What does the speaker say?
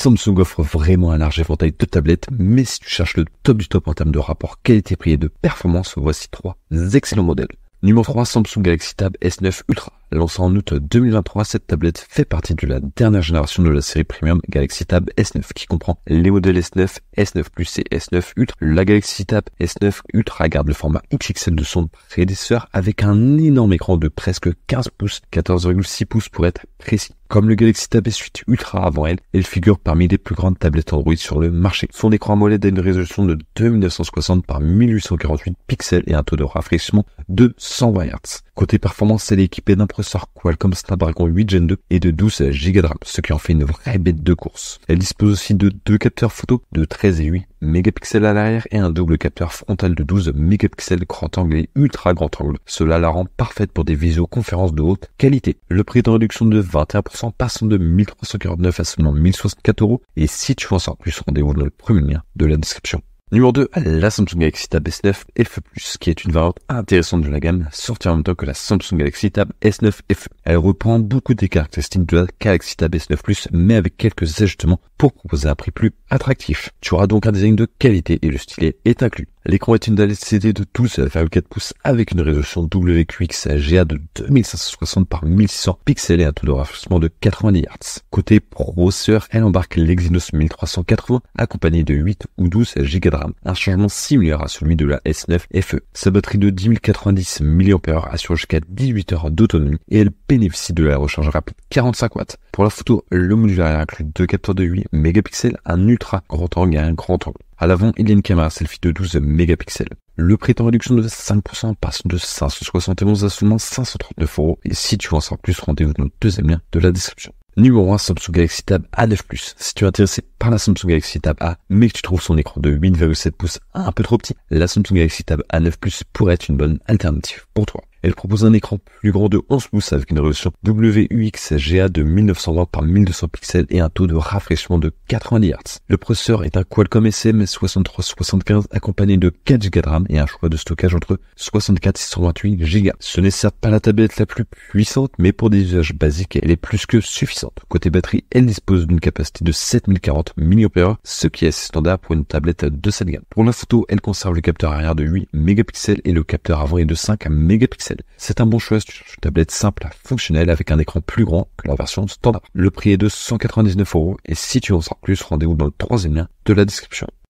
Samsung offre vraiment un large éventail de tablettes, mais si tu cherches le top du top en termes de rapport qualité-prix et de performance, voici 3 excellents modèles. Numéro 3, Samsung Galaxy Tab S9 Ultra. Lancée en août 2023, cette tablette fait partie de la dernière génération de la série premium Galaxy Tab S9 qui comprend les modèles S9, S9 Plus et S9 Ultra. La Galaxy Tab S9 Ultra garde le format XXL de son prédécesseur avec un énorme écran de presque 15 pouces, 14,6 pouces pour être précis. Comme le Galaxy Tab S8 Ultra avant elle figure parmi les plus grandes tablettes Android sur le marché. Son écran AMOLED a une résolution de 2960 par 1848 pixels et un taux de rafraîchissement de 120 Hz. Côté performance, elle est équipée d'un processeur Qualcomm Snapdragon 8 Gen 2 et de 12 Go de RAM, ce qui en fait une vraie bête de course. Elle dispose aussi de 2 capteurs photo de 13 et 8 mégapixels à l'arrière et un double capteur frontal de 12 mégapixels grand angle et ultra grand angle. Cela la rend parfaite pour des visioconférences de haute qualité. Le prix est en réduction de 21%, passant de 1349 à seulement 1064 €. Et si tu veux en savoir plus, rendez-vous dans le premier lien de la description. Numéro 2, la Samsung Galaxy Tab S9 FE+, qui est une variante intéressante de la gamme, sortie en même temps que la Samsung Galaxy Tab S9 FE. Elle reprend beaucoup des caractéristiques de la Galaxy Tab S9+, mais avec quelques ajustements pour proposer un prix plus attractif. Tu auras donc un design de qualité et le stylet est inclus. L'écran est une LCD de 12,4 pouces avec une résolution WQX GA de 2560 par 1600 pixels et un taux de rafraîchissement de 90 Hz. Côté processeur, elle embarque l'Exynos 1380 accompagné de 8 ou 12 Go de RAM, un changement similaire à celui de la S9 FE. Sa batterie de 10 090 mAh assure jusqu'à 18 heures d'autonomie et elle bénéficie de la recharge rapide 45 watts. Pour la photo, le module arrière inclut 2 capteurs de 8 mégapixels, un ultra grand angle et un grand angle. À l'avant, il y a une caméra selfie de 12 mégapixels. Le prix est en réduction de 5%, passe de 571 à seulement 539 €. Et si tu veux en savoir plus, rendez-vous dans le deuxième lien de la description. Numéro 1, Samsung Galaxy Tab A9+. Si tu es intéressé par la Samsung Galaxy Tab A, mais que tu trouves son écran de 8,7 pouces un peu trop petit, la Samsung Galaxy Tab A9+ pourrait être une bonne alternative pour toi. Elle propose un écran plus grand de 11 pouces avec une résolution WUX GA de 1920 par 1200 pixels et un taux de rafraîchissement de 90 Hz. Le processeur est un Qualcomm SM6375 accompagné de 4 Go de RAM et un choix de stockage entre 64 et 128 Go. Ce n'est certes pas la tablette la plus puissante, mais pour des usages basiques, elle est plus que suffisante. Côté batterie, elle dispose d'une capacité de 7040 mAh, ce qui est assez standard pour une tablette de cette gamme. Pour la photo, elle conserve le capteur arrière de 8 mégapixels et le capteur avant est de 5 mégapixels. C'est un bon choix si tu cherches une tablette simple, fonctionnelle avec un écran plus grand que la version standard. Le prix est de 199 € et si tu en sors plus, rendez-vous dans le troisième lien de la description.